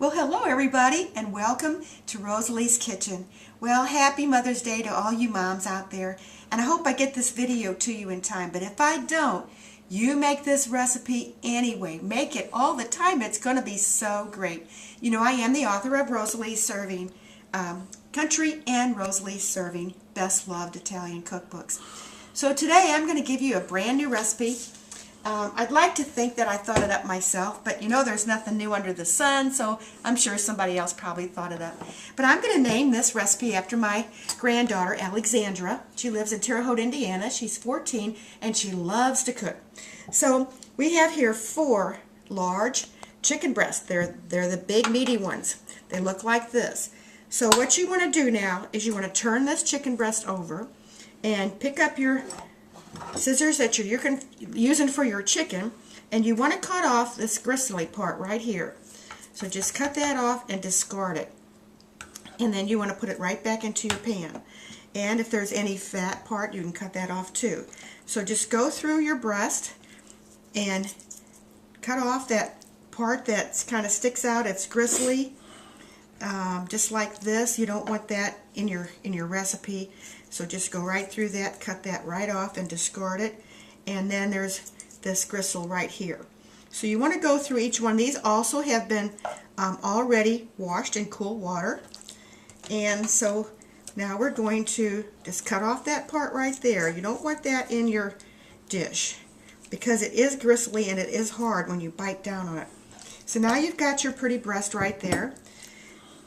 Well, hello everybody, and welcome to Rosalie's Kitchen. Well, happy Mother's Day to all you moms out there, and I hope I get this video to you in time, but if I don't, you make this recipe anyway. Make it all the time. It's going to be so great. You know, I am the author of Rosalie's Serving Country and Rosalie's Serving Best Loved Italian Cookbooks. So today I'm going to give you a brand new recipe. I'd like to think that I thought it up myself, but you know there's nothing new under the sun, so I'm sure somebody else probably thought it up. But I'm going to name this recipe after my granddaughter, Alexandra. She lives in Terre Haute, Indiana. She's 14, and she loves to cook. So we have here 4 large chicken breasts. They're the big meaty ones. They look like this. So what you want to do now is you want to turn this chicken breast over and pick up your scissors that you're using for your chicken, and you want to cut off this gristly part right here. So just cut that off and discard it, and then you want to put it right back into your pan. And if there's any fat part, you can cut that off too. So just go through your breast and cut off that part that kind of sticks out. It's gristly, just like this. You don't want that in your recipe. So just go right through that, cut that right off and discard it. And then there's this gristle right here. So you want to go through each one. These also have been already washed in cool water. And so now we're going to just cut off that part right there. You don't want that in your dish because it is gristly and it is hard when you bite down on it. So now you've got your pretty breast right there.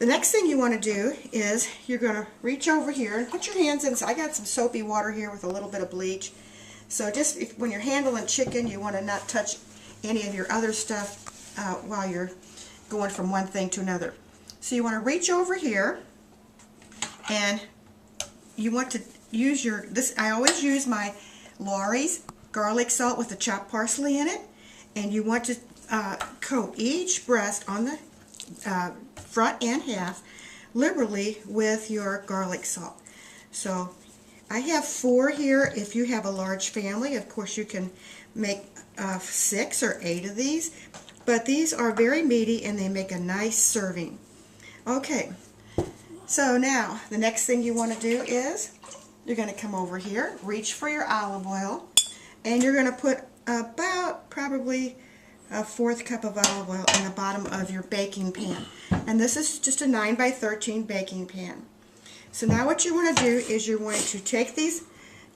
The next thing you want to do is you're going to reach over here and put your hands in. So I got some soapy water here with a little bit of bleach. So just when you're handling chicken, you want to not touch any of your other stuff while you're going from one thing to another. So you want to reach over here and you want to use I always use my Lawry's garlic salt with the chopped parsley in it. And you want to coat each breast on the front and half liberally with your garlic salt. So I have 4 here. If you have a large family, of course you can make 6 or 8 of these, but these are very meaty and they make a nice serving. Okay, so now the next thing you want to do is you're going to come over here, reach for your olive oil, and you're going to put about probably a 1/4 cup of olive oil in the bottom of your baking pan. And this is just a 9 by 13 baking pan. So now what you want to do is you're going to take these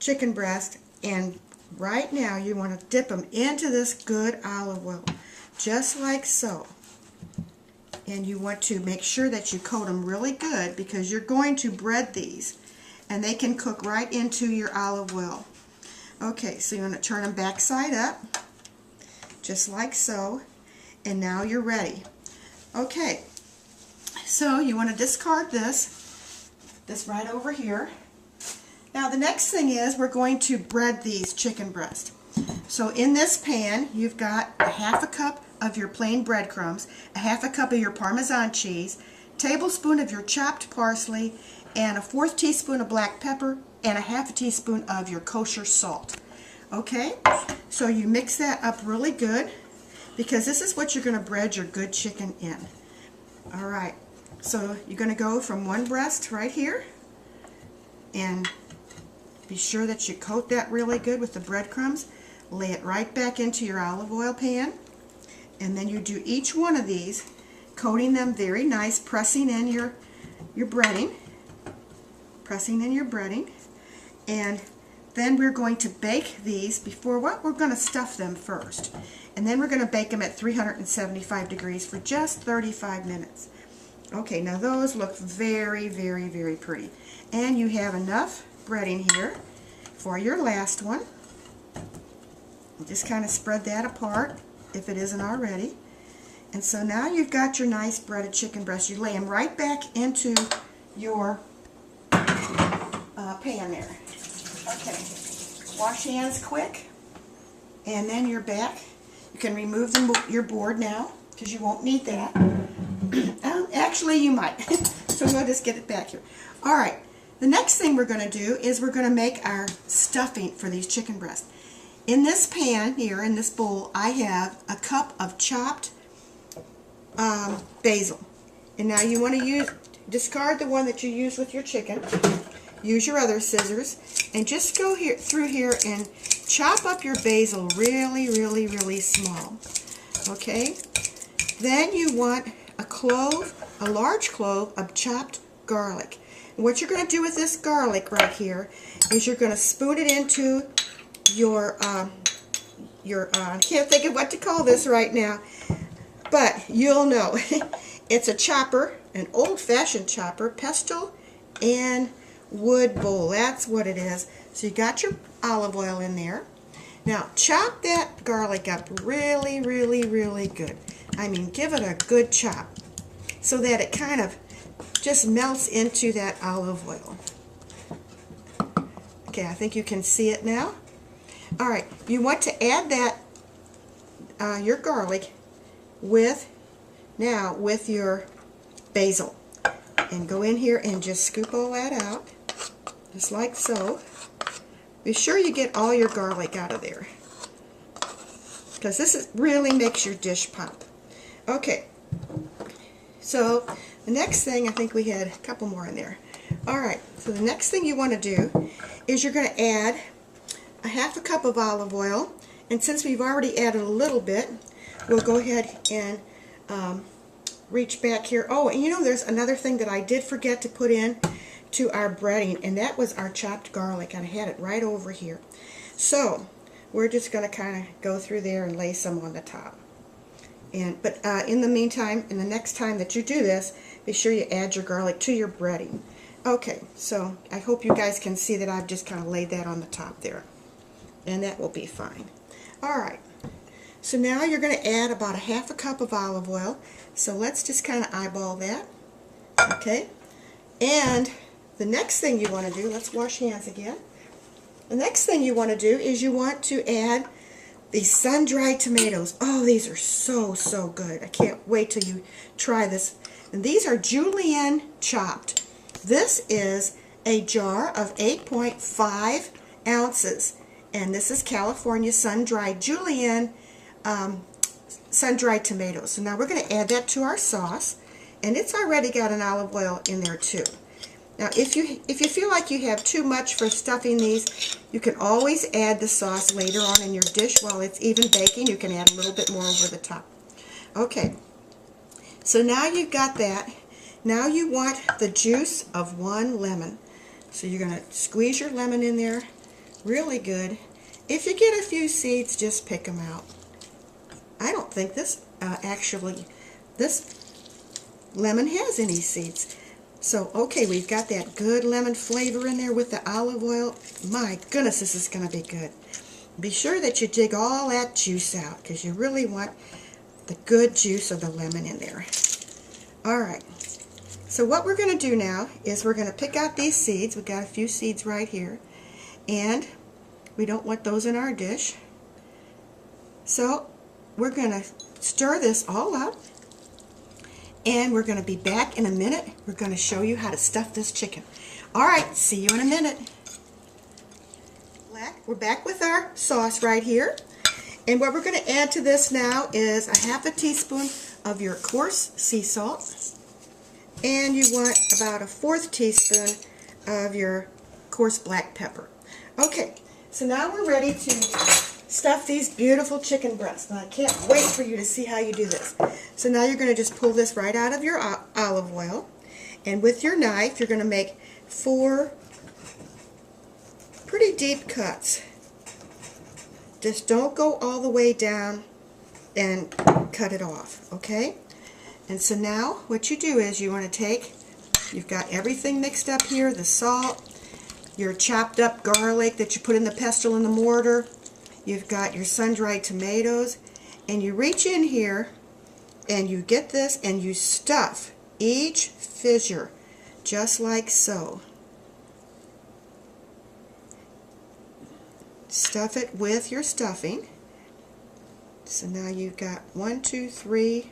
chicken breasts, and right now you want to dip them into this good olive oil, just like so. And you want to make sure that you coat them really good because you're going to bread these, and they can cook right into your olive oil. Okay, so you want to turn them back side up, just like so, and now you're ready. Okay, so you want to discard this right over here. Now the next thing is we're going to bread these chicken breasts. So in this pan you've got a 1/2 cup of your plain breadcrumbs, a 1/2 cup of your Parmesan cheese, tablespoon of your chopped parsley, and a 1/4 teaspoon of black pepper, and a 1/2 teaspoon of your kosher salt. Okay, so you mix that up really good because this is what you're going to bread your good chicken in. Alright, so you're going to go from one breast right here and be sure that you coat that really good with the breadcrumbs. Lay it right back into your olive oil pan, and then you do each one of these, coating them very nice, pressing in your breading, and then we're going to bake these we're going to stuff them first. And then we're going to bake them at 375 degrees for just 35 minutes. Okay, now those look very, very, very pretty. And you have enough breading here for your last one. You just kind of spread that apart if it isn't already. And so now you've got your nice breaded chicken breast. You lay them right back into your pan there. Okay, wash hands quick, and then you're back. You can remove your board now because you won't need that. Actually, you might. So we'll just get it back here. Alright, the next thing we're going to do is we're going to make our stuffing for these chicken breasts. In this pan here, in this bowl, I have a cup of chopped basil. And now you want to discard the one that you used with your chicken. Use your other scissors and just go through here and chop up your basil really, really, really small. Okay? Then you want a large clove of chopped garlic. And what you're going to do with this garlic right here is you're going to spoon it into your I can't think of what to call this right now, but you'll know. It's a chopper, an old-fashioned chopper, pestle and wood bowl. That's what it is. So you got your olive oil in there. Now chop that garlic up really, really, really good. I mean, give it a good chop so that it kind of just melts into that olive oil. Okay, I think you can see it now. All right, you want to add that your garlic with your basil, and go in here and just scoop all that out, just like so. Be sure you get all your garlic out of there, because really makes your dish pop. Okay, so the next thing, I think we had a couple more in there. All right, so the next thing you want to do is you're going to add a half a cup of olive oil, and since we've already added a little bit, we'll go ahead and reach back here. Oh, and you know, there's another thing that I did forget to put in to our breading, and that was our chopped garlic, and I had it right over here. So we're just going to kind of go through there and lay some on the top. But in the meantime, and the next time that you do this, be sure you add your garlic to your breading. Okay, so I hope you guys can see that I've just kind of laid that on the top there, and that will be fine. All right, so now you're going to add about a half a cup of olive oil. So let's just kind of eyeball that. Okay, and the next thing you want to do, let's wash hands again. The next thing you want to do is you want to add these sun-dried tomatoes. Oh, these are so, so good. I can't wait till you try this. And these are julienne chopped. This is a jar of 8.5 ounces. And this is California sun-dried julienne sun-dried tomatoes. So now we're going to add that to our sauce. And it's already got an olive oil in there too. Now if you feel like you have too much for stuffing these, you can always add the sauce later on in your dish while it's even baking. You can add a little bit more over the top. Okay, so now you've got that. Now you want the juice of 1 lemon. So you're going to squeeze your lemon in there really good. If you get a few seeds, just pick them out. I don't think this lemon has any seeds. So, okay, we've got that good lemon flavor in there with the olive oil. My goodness, this is going to be good. Be sure that you dig all that juice out, because you really want the good juice of the lemon in there. All right. So what we're going to do now is we're going to pick out these seeds. We've got a few seeds right here. And we don't want those in our dish. So we're going to stir this all up. And we're going to be back in a minute. We're going to show you how to stuff this chicken. All right, see you in a minute. We're back with our sauce right here. And what we're going to add to this now is a half a teaspoon of your coarse sea salt. And you want about a 1/4 teaspoon of your coarse black pepper. Okay, so now we're ready to stuff these beautiful chicken breasts. Now I can't wait for you to see how you do this. So now you're going to just pull this right out of your olive oil, and with your knife you're going to make 4 pretty deep cuts. Just don't go all the way down and cut it off, okay? And so now what you do is you want to you've got everything mixed up here, the salt, your chopped up garlic that you put in the pestle and the mortar, you've got your sun-dried tomatoes, and you reach in here and you get this and you stuff each fissure just like so. Stuff it with your stuffing. So now you've got 1, 2, 3,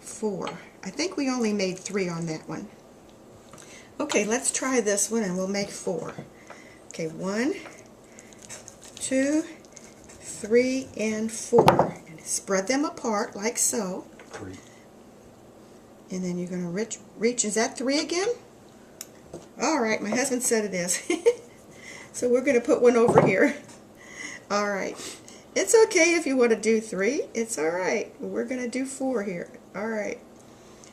4. I think we only made 3 on that one. Okay, let's try this one and we'll make 4. Okay, 1, 2, 3, and 4. And spread them apart like so. 3. And then you're going to reach, is that 3 again? All right, my husband said it is. So we're going to put one over here. All right. It's okay if you want to do 3. It's all right. We're going to do 4 here. All right.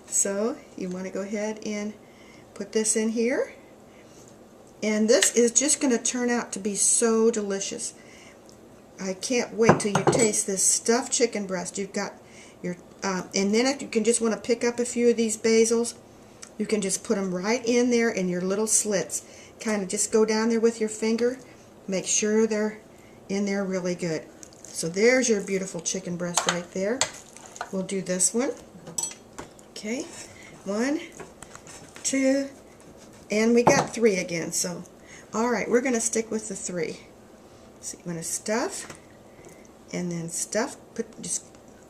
So you want to go ahead and put this in here. And this is just going to turn out to be so delicious. I can't wait till you taste this stuffed chicken breast. You've got your, and then if you can just want to pick up a few of these basils, you can just put them right in there in your little slits. Kind of just go down there with your finger. Make sure they're in there really good. So there's your beautiful chicken breast right there. We'll do this one. Okay, 1, 2, and we got 3 again. So, all right, we're going to stick with the 3. So you want to stuff, and then stuff. Just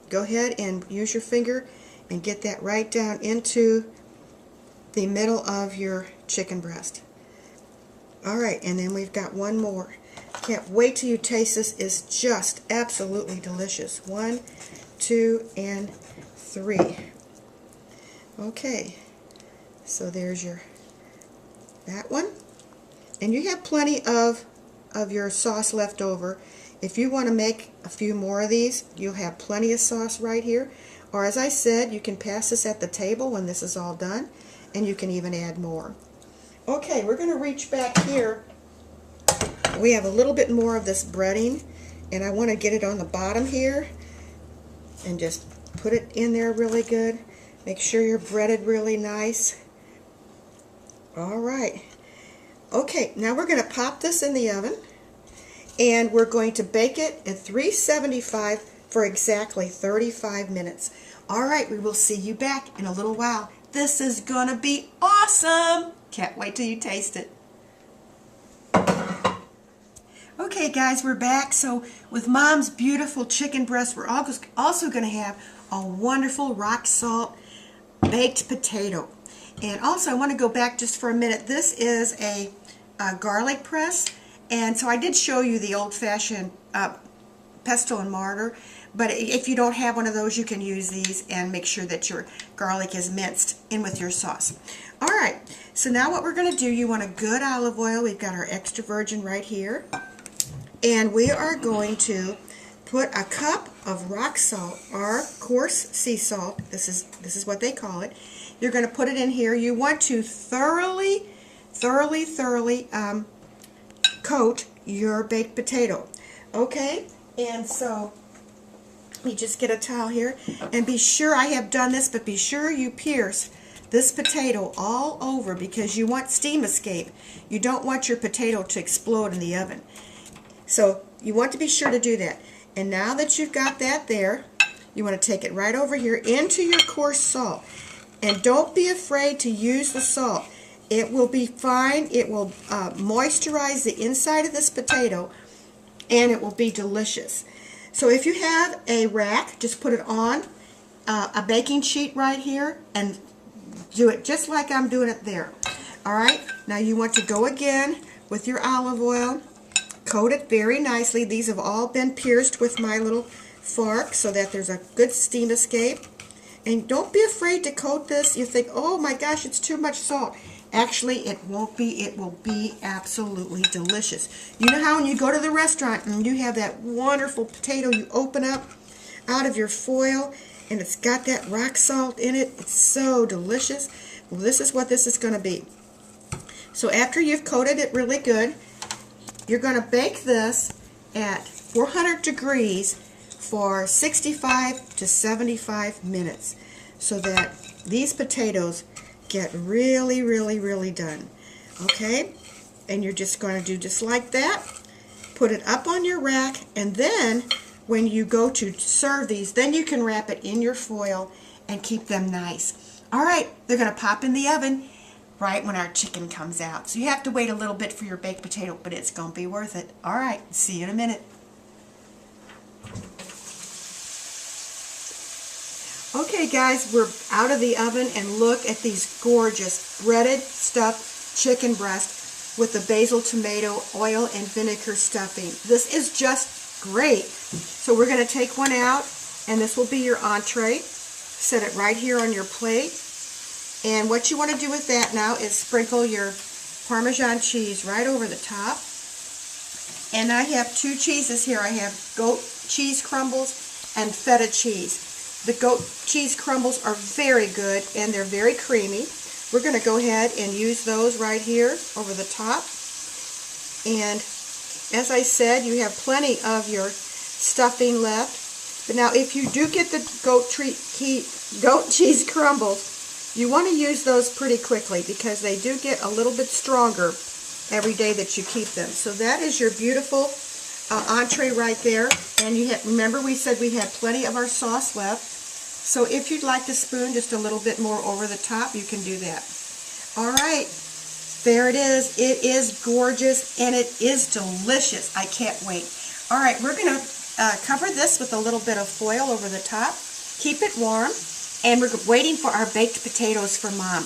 go ahead and use your finger and get that right down into the middle of your chicken breast. All right, and then we've got one more. Can't wait till you taste this. It's just absolutely delicious. 1, 2, and 3. Okay, so there's that one. And you have plenty of your sauce left over. If you want to make a few more of these, you'll have plenty of sauce right here. Or as I said, you can pass this at the table when this is all done, and you can even add more. Okay, we're going to reach back here. We have a little bit more of this breading, and I want to get it on the bottom here and just put it in there really good. Make sure you're breaded really nice. All right. Okay, now we're going to pop this in the oven, and we're going to bake it at 375 for exactly 35 minutes. All right, we will see you back in a little while. This is going to be awesome. Can't wait till you taste it. Okay, guys, we're back. So with Mom's beautiful chicken breast, we're also going to have a wonderful rock salt baked potato. And also, I want to go back just for a minute. This is a garlic press, and so I did show you the old-fashioned pestle and mortar, but if you don't have one of those, you can use these and make sure that your garlic is minced in with your sauce. All right, so now what we're going to do, you want a good olive oil. We've got our extra virgin right here, and we are going to put a cup of rock salt, or coarse sea salt. This is what they call it. You're going to put it in here. You want to thoroughly coat your baked potato. Okay, and so you just get a towel here, and be sure, I have done this, but be sure you pierce this potato all over, because you want steam escape. You don't want your potato to explode in the oven. So you want to be sure to do that. And now that you've got that there, you want to take it right over here into your coarse salt. And don't be afraid to use the salt. It will be fine. It will moisturize the inside of this potato, and it will be delicious. So if you have a rack, just put it on a baking sheet right here and do it just like I'm doing it there. All right, now you want to go again with your olive oil, coat it very nicely. These have all been pierced with my little fork so that there's a good steam escape. And don't be afraid to coat this. You think, oh my gosh, it's too much salt. Actually, it won't be. It will be absolutely delicious. You know how when you go to the restaurant and you have that wonderful potato you open up out of your foil and it's got that rock salt in it? It's so delicious. Well, this is what this is going to be. So after you've coated it really good, you're going to bake this at 400 degrees for 65 to 75 minutes so that these potatoes get really done. Okay? And you're just going to do just like that. Put it up on your rack, and then when you go to serve these, then you can wrap it in your foil and keep them nice. All right, they're going to pop in the oven right when our chicken comes out. So you have to wait a little bit for your baked potato, but it's going to be worth it. All right, see you in a minute. Okay guys, we're out of the oven, and look at these gorgeous breaded stuffed chicken breast with the basil, tomato, oil, and vinegar stuffing. This is just great. So we're going to take one out, and this will be your entree. Set it right here on your plate. And what you want to do with that now is sprinkle your Parmesan cheese right over the top. And I have two cheeses here. I have goat cheese crumbles and feta cheese. The goat cheese crumbles are very good and they're very creamy. We're going to go ahead and use those right here over the top. And as I said, you have plenty of your stuffing left. But now if you do get the goat cheese crumbles, you want to use those pretty quickly because they do get a little bit stronger every day that you keep them. So that is your beautiful entree right there. And you remember we said we had plenty of our sauce left. So if you'd like to spoon just a little bit more over the top, you can do that. All right, there it is. It is gorgeous and it is delicious. I can't wait. All right, we're going to cover this with a little bit of foil over the top. Keep it warm. And we're waiting for our baked potatoes for Mom.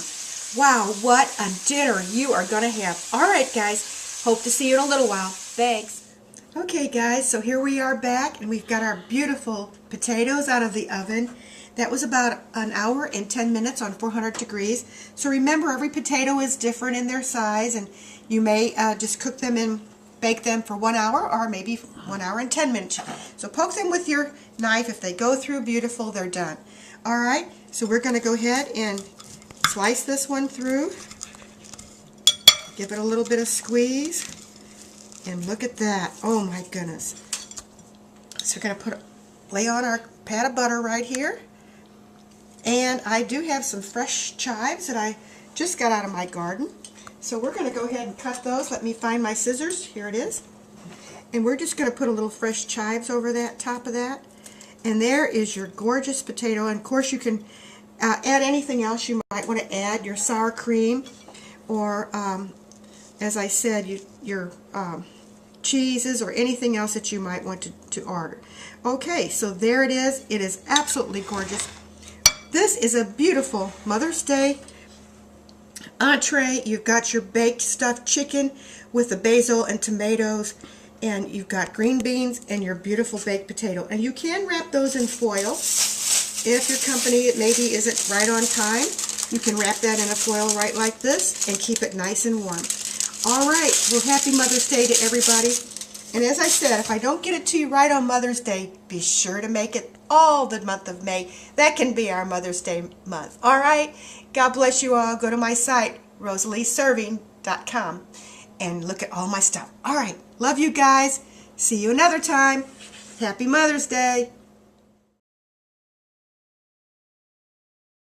Wow, what a dinner you are going to have. All right, guys. Hope to see you in a little while. Thanks. Okay, guys, so here we are back, and we've got our beautiful potatoes out of the oven. That was about an hour and 10 minutes on 400 degrees. So remember, every potato is different in their size, and you may just cook them and bake them for 1 hour or maybe 1 hour and 10 minutes. So poke them with your knife. If they go through, beautiful, they're done. All right, so we're going to go ahead and slice this one through. Give it a little bit of squeeze. And look at that. Oh my goodness. So we're going to lay on our pat of butter right here. And I do have some fresh chives that I just got out of my garden. So we're going to go ahead and cut those. Let me find my scissors. Here it is. And we're just going to put a little fresh chives over that top of that. And there is your gorgeous potato. And of course you can add anything else you might want to add. Your sour cream or, as I said, your cheeses or anything else that you might want to order. Okay, so there it is. It is absolutely gorgeous. This is a beautiful Mother's Day entree. You've got your baked stuffed chicken with the basil and tomatoes, and you've got green beans and your beautiful baked potato. And you can wrap those in foil. If your company maybe isn't right on time, you can wrap that in a foil right like this and keep it nice and warm. All right, well, happy Mother's Day to everybody. And as I said, if I don't get it to you right on Mother's Day, be sure to make it all the month of May. That can be our Mother's Day month. All right, God bless you all. Go to my site, rosalieserving.com, and look at all my stuff. All right, love you guys. See you another time. Happy Mother's Day.